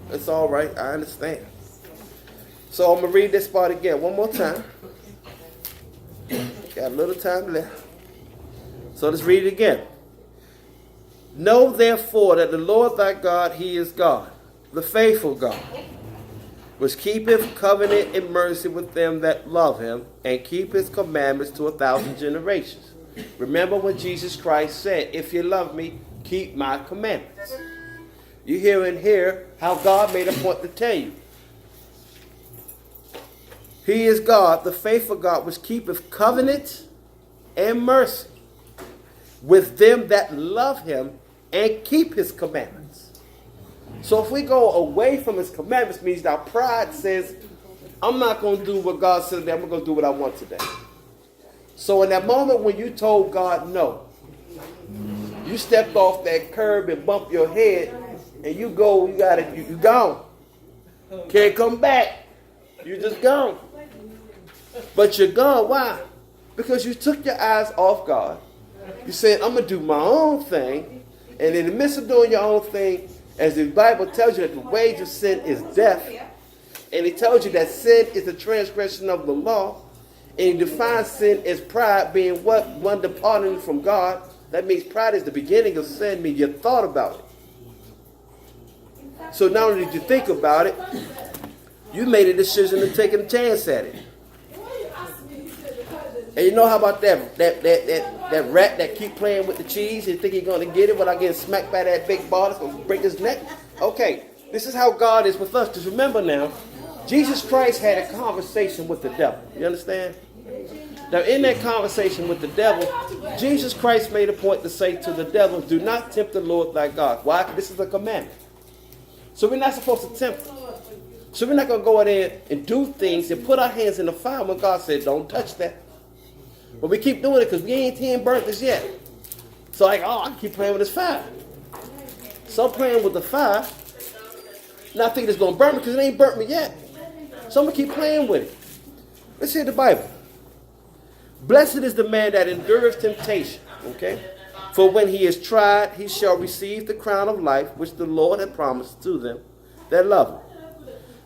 It's all right. I understand. So I'm going to read this part again one more time. Got a little time left. So let's read it again. Know therefore that the Lord thy God, he is God, the faithful God, which keepeth covenant and mercy with them that love him, and keep his commandments to 1,000 generations. Remember what Jesus Christ said, if you love me, keep my commandments. You hear and hear how God made a point to tell you. He is God, the faithful God, which keepeth covenant and mercy with them that love him and keep his commandments. So if we go away from his commandments, means our pride says, I'm not going to do what God said today, I'm going to do what I want today. So in that moment when you told God no, you stepped off that curb and bumped your head, and you go, you gone. Can't come back. You just gone. But you're gone. Why? Because you took your eyes off God. You said, I'm going to do my own thing. And in the midst of doing your own thing, as the Bible tells you that the wage of sin is death, and it tells you that sin is the transgression of the law, and he defines sin as pride being what? One departing from God. That means pride is the beginning of sin, means you thought about it. So not only did you think about it, you made a decision to take a chance at it. And you know how about that rat that keep playing with the cheese and think he's going to get it without getting smacked by that big ball that's going to break his neck? Okay, this is how God is with us. Just remember now, Jesus Christ had a conversation with the devil. You understand? Now in that conversation with the devil, Jesus Christ made a point to say to the devil, do not tempt the Lord thy God. Why? This is a commandment. So we're not supposed to tempt him. So we're not going to go in there and do things and put our hands in the fire when God said, don't touch that. But we keep doing it because we ain't burnt this yet. So like, oh, I keep playing with this fire. So I'm playing with the fire. Not thinking it's going to burn me because it ain't burnt me yet. So I'm going to keep playing with it. Let's hear the Bible. Blessed is the man that endureth temptation. Okay? For when he is tried, he shall receive the crown of life, which the Lord hath promised to them that love him.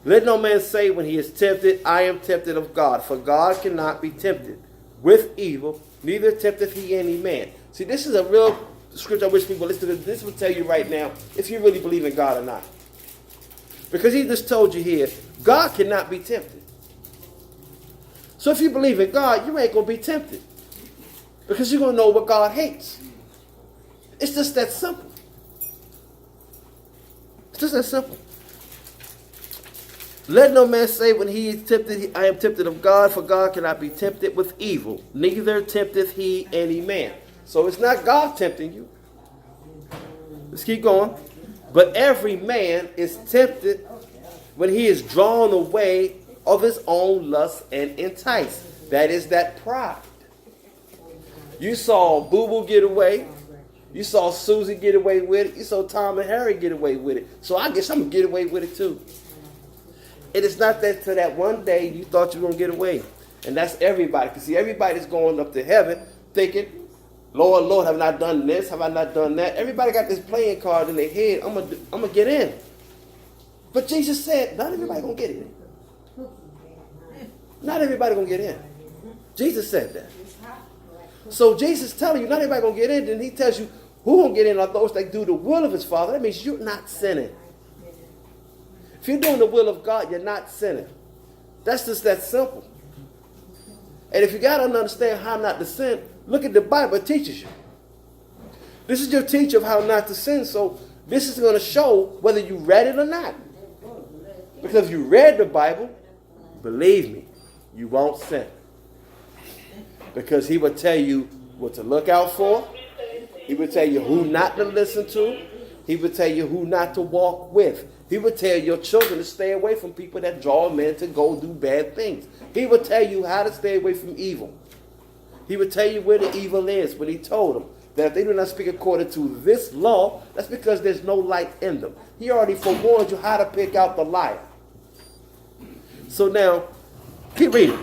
Let no man say when he is tempted, I am tempted of God. For God cannot be tempted with evil, neither tempteth he any man. See, this is a real scripture I wish people listen to. This will tell you right now if you really believe in God or not. Because he just told you here, God cannot be tempted. So if you believe in God, you ain't going to be tempted. Because you're going to know what God hates. It's just that simple. It's just that simple. Let no man say when he is tempted, I am tempted of God, for God cannot be tempted with evil, neither tempteth he any man. So it's not God tempting you. Let's keep going. But every man is tempted when he is drawn away of his own lust and enticed. That is that pride. You saw Boo Boo get away. You saw Susie get away with it. You saw Tom and Harry get away with it. So I guess I'm going to get away with it too. It is not that to that one day you thought you were going to get away. And that's everybody. Because see, everybody's going up to heaven thinking, Lord, Lord, have I not done this? Have I not done that? Everybody got this playing card in their head. I'm going to get in. But Jesus said, not everybody going to get in. Not everybody going to get in. Jesus said that. So Jesus telling you, not everybody going to get in. Then he tells you, who going to get in are those that do the will of his Father. That means you're not sinning. If you're doing the will of God, you're not sinning. That's just that simple. And if you got to understand how not to sin, look at the Bible. It teaches you. This is your teacher of how not to sin. So this is going to show whether you read it or not. Because if you read the Bible, believe me, you won't sin. Because he will tell you what to look out for. He will tell you who not to listen to. He will tell you who not to walk with. He will tell your children to stay away from people that draw men to go do bad things. He will tell you how to stay away from evil. He will tell you where the evil is. When he told them that if they do not speak according to this law, that's because there's no light in them. He already forewarned you how to pick out the liar. So now, keep reading.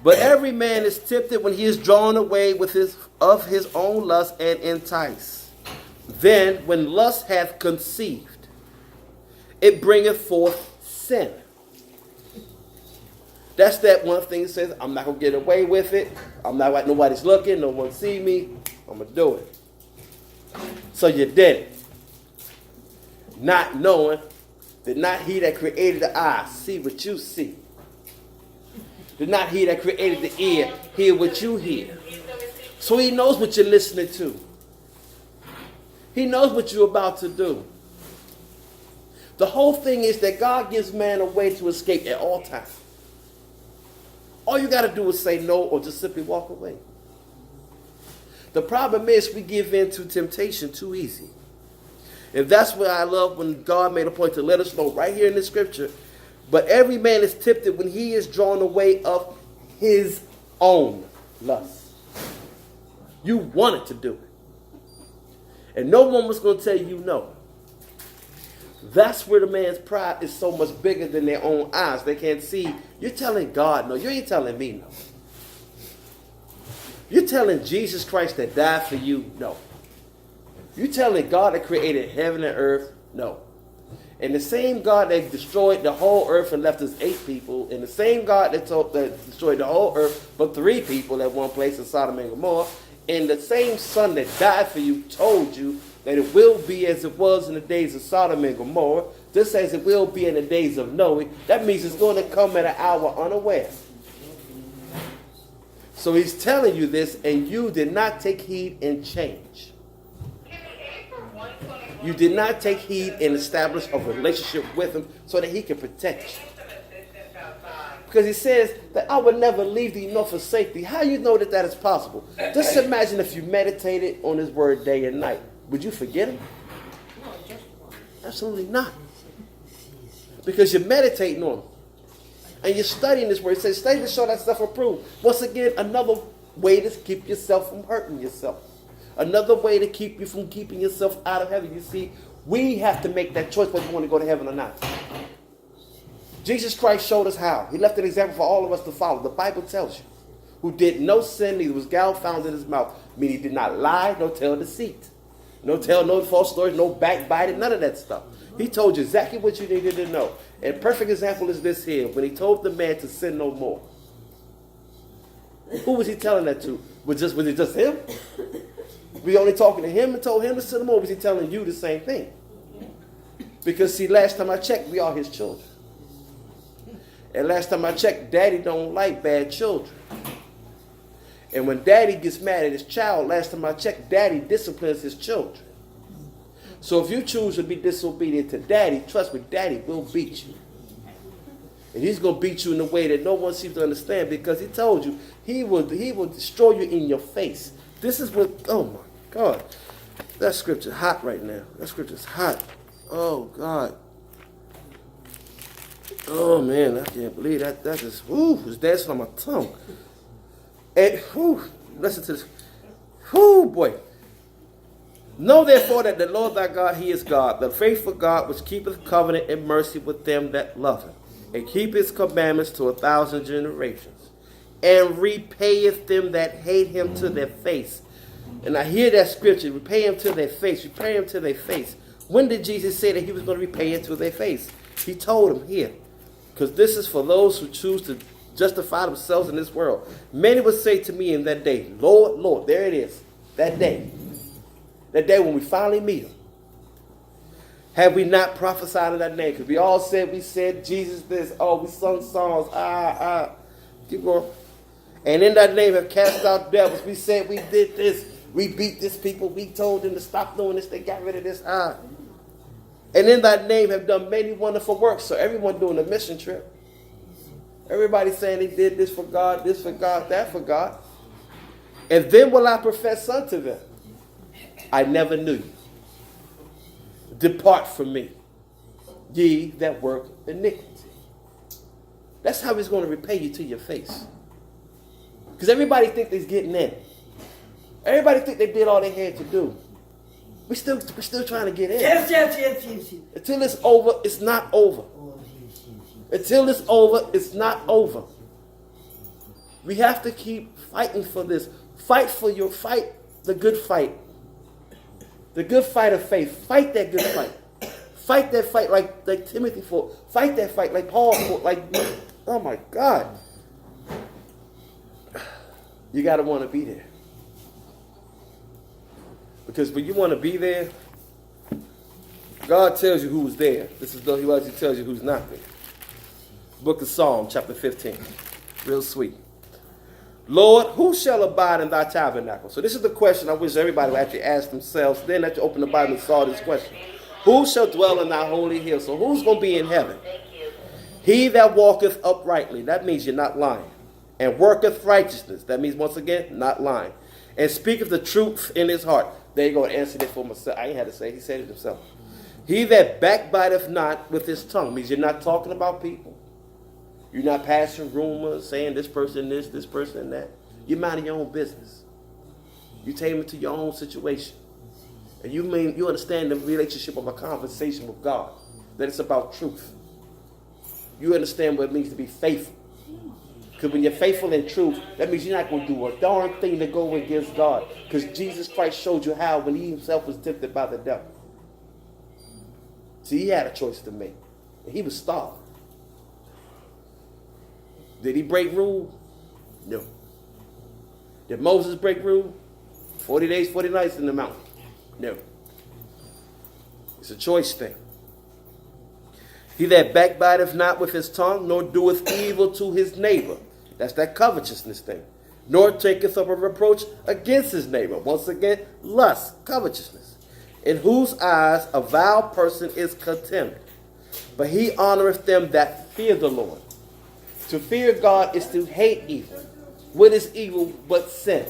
But every man is tempted when he is drawn away with his own lust and enticed. Then, when lust hath conceived, it bringeth forth sin. That's that one thing that says, I'm not going to get away with it. I'm not like nobody's looking. No one see me. I'm going to do it. So you did it. Not knowing that not he that created the eye see what you see. That not he that created the ear hear what you hear. So he knows what you're listening to. He knows what you're about to do. The whole thing is that God gives man a way to escape at all times. All you got to do is say no or just simply walk away. The problem is we give in to temptation too easy. And that's what I love when God made a point to let us know right here in the scripture. But every man is tempted when he is drawn away of his own lust. You wanted to do it. And no one was going to tell you no. That's where the man's pride is so much bigger than their own eyes. They can't see. You're telling God no. You ain't telling me no. You're telling Jesus Christ that died for you no. You're telling God that created heaven and earth no. And the same God that destroyed the whole earth and left us 8 people, and the same God that destroyed the whole earth but 3 people at one place in Sodom and Gomorrah, and the same Son that died for you told you that it will be as it was in the days of Sodom and Gomorrah, just as it will be in the days of Noah. That means it's going to come at an hour unaware. So he's telling you this, and you did not take heed and change. You did not take heed and establish a relationship with him so that he can protect you. Because he says that I would never leave thee nor forsake thee. How you know that that is possible? Just imagine if you meditated on his word day and night. Would you forget him? Absolutely not. Because you're meditating on him. And you're studying this word. It says, study to show that stuff approved. Once again, another way to keep yourself from hurting yourself. Another way to keep you from keeping yourself out of heaven. You see, we have to make that choice whether we want to go to heaven or not. Jesus Christ showed us how. He left an example for all of us to follow. The Bible tells you. Who did no sin, neither was gall found in his mouth. Meaning he did not lie, nor tell deceit. No tell no false stories, no backbiting, none of that stuff. He told you exactly what you needed to know. And a perfect example is this here. When he told the man to sin no more. Who was he telling that to? Was it just him? We only talking to him and told him to sin no more? Was he telling you the same thing? Because see, last time I checked, we are his children. And last time I checked, daddy don't like bad children. And when daddy gets mad at his child, last time I checked, daddy disciplines his children. So if you choose to be disobedient to daddy, trust me, daddy will beat you. And he's going to beat you in a way that no one seems to understand, because he told you he will destroy you in your face. This is what, oh my God. That scripture hot right now. That scripture's hot. Oh God. Oh man, I can't believe that. That just, it's dancing on my tongue. And, listen to this. Boy. Know therefore that the Lord thy God, he is God, the faithful God, which keepeth covenant and mercy with them that love him, and keep his commandments to 1,000 generations, and repayeth them that hate him to their face. And I hear that scripture, repay him to their face, repay him to their face. When did Jesus say that he was going to repay it to their face? He told them here, because this is for those who choose to justify themselves in this world. Many would say to me in that day, Lord, Lord, there it is, that day when we finally meet him. Have we not prophesied in that name? Because we said Jesus this, we sung songs, keep going. And in that name have cast out devils. We said we did this, we beat this people, we told them to stop doing this, they got rid of this, And in that name have done many wonderful works. So everyone doing a mission trip. Everybody saying they did this for God, that for God. And then will I profess unto them, I never knew you. Depart from me, ye that work iniquity. That's how he's going to repay you to your face. Because everybody think they're getting in. Everybody think they did all they had to do. We're still trying to get in. Yes. Until it's over, it's not over. Until it's over, it's not over. We have to keep fighting for this. Fight the good fight. The good fight of faith. Fight that good fight. Fight that fight like Timothy fought. Fight that fight like Paul fought. Like, oh my God. You got to want to be there. Because when you want to be there, God tells you who's there. This is he actually tells you who's not there. Book of Psalm, chapter 15. Real sweet. Lord, who shall abide in thy tabernacle? So this is the question I wish everybody would actually ask themselves. Then that you open the Bible and saw this question. Who shall dwell in thy holy hill? So who's going to be in heaven? He that walketh uprightly. That means you're not lying. And worketh righteousness. That means, once again, not lying. And speaketh the truth in his heart. There you go. I answered it for myself. I ain't had to say it. He said it himself. He that backbiteth not with his tongue. Means you're not talking about people. You're not passing rumors, saying this person this person that. You're minding your own business. You take them to your own situation. And you understand the relationship of a conversation with God. That it's about truth. You understand what it means to be faithful. Because when you're faithful in truth, that means you're not going to do a darn thing to go against God. Because Jesus Christ showed you how when he himself was tempted by the devil. See, he had a choice to make. And he was starved. Did he break rule? No. Did Moses break rule? 40 days, 40 nights in the mountain? No. It's a choice thing. He that backbiteth not with his tongue, nor doeth evil to his neighbor. That's that covetousness thing. Nor taketh up a reproach against his neighbor. Once again, lust, covetousness. In whose eyes a vile person is contemned. But he honoreth them that fear the Lord. To fear God is to hate evil. What is evil but sin?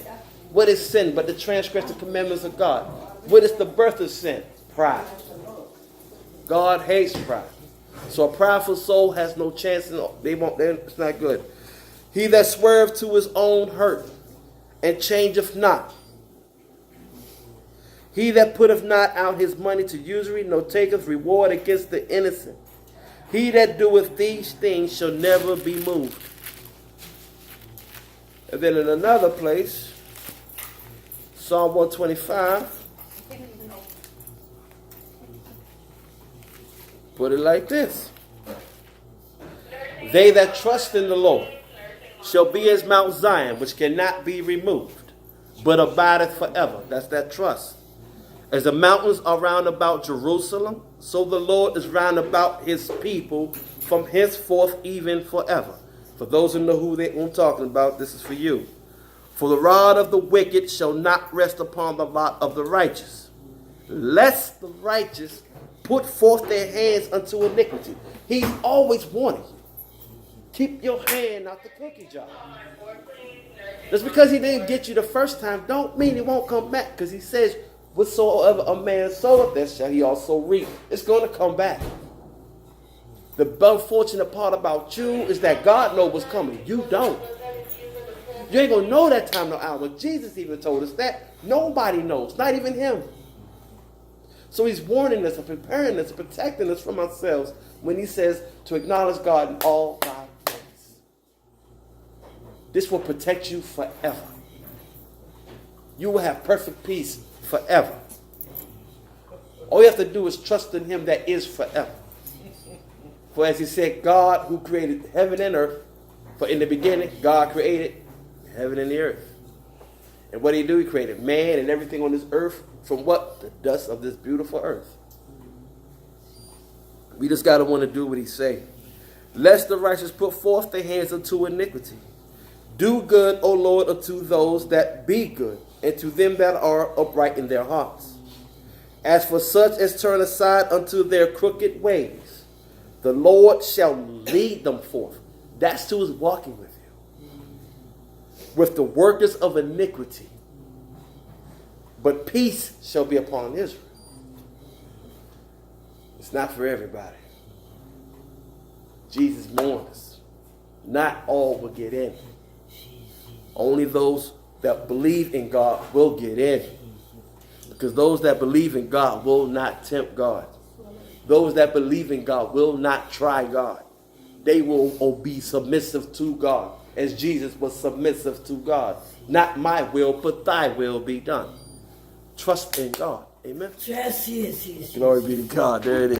What is sin but to transgress the commandments of God? What is the birth of sin? Pride. God hates pride. So a prideful soul has no chance. It's not good. He that swerveth to his own hurt and changeth not. He that putteth not out his money to usury, nor taketh reward against the innocent. He that doeth these things shall never be moved. And then in another place, Psalm 125, put it like this. They that trust in the Lord shall be as Mount Zion, which cannot be removed, but abideth forever. That's that trust. As the mountains are round about Jerusalem, so the Lord is round about his people from henceforth even forever. For those who know who I'm talking about, this is for you. For the rod of the wicked shall not rest upon the lot of the righteous, lest the righteous put forth their hands unto iniquity. He's always warning you. Keep your hand out the cookie jar. Just because he didn't get you the first time, don't mean he won't come back. Because he says, whatsoever a man soweth, that shall he also reap. It's going to come back. The unfortunate part about you is that God knows what's coming. You don't. You ain't going to know that time nor hour. Jesus even told us that. Nobody knows, not even him. So he's warning us and preparing us and protecting us from ourselves when he says to acknowledge God in all thy ways. This will protect you forever. You will have perfect peace forever. All you have to do is trust in him that is forever. For as he said, God who created heaven and earth, for in the beginning, God created heaven and the earth. And what did he do? He created man and everything on this earth from what? The dust of this beautiful earth. We just got to want to do what he say. Lest the righteous put forth their hands unto iniquity. Do good, O Lord, unto those that be good, and to them that are upright in their hearts. As for such as turn aside unto their crooked ways, the Lord shall lead them forth. That's who is walking with you. With the workers of iniquity. But peace shall be upon Israel. It's not for everybody. Jesus warned us. Not all will get in. Only those that believe in God will get in. Because those that believe in God will not tempt God. Those that believe in God will not try God. They will be submissive to God, as Jesus was submissive to God. Not my will, but thy will be done. Trust in God. Amen. Yes, yes, yes. Glory be to God. There it is.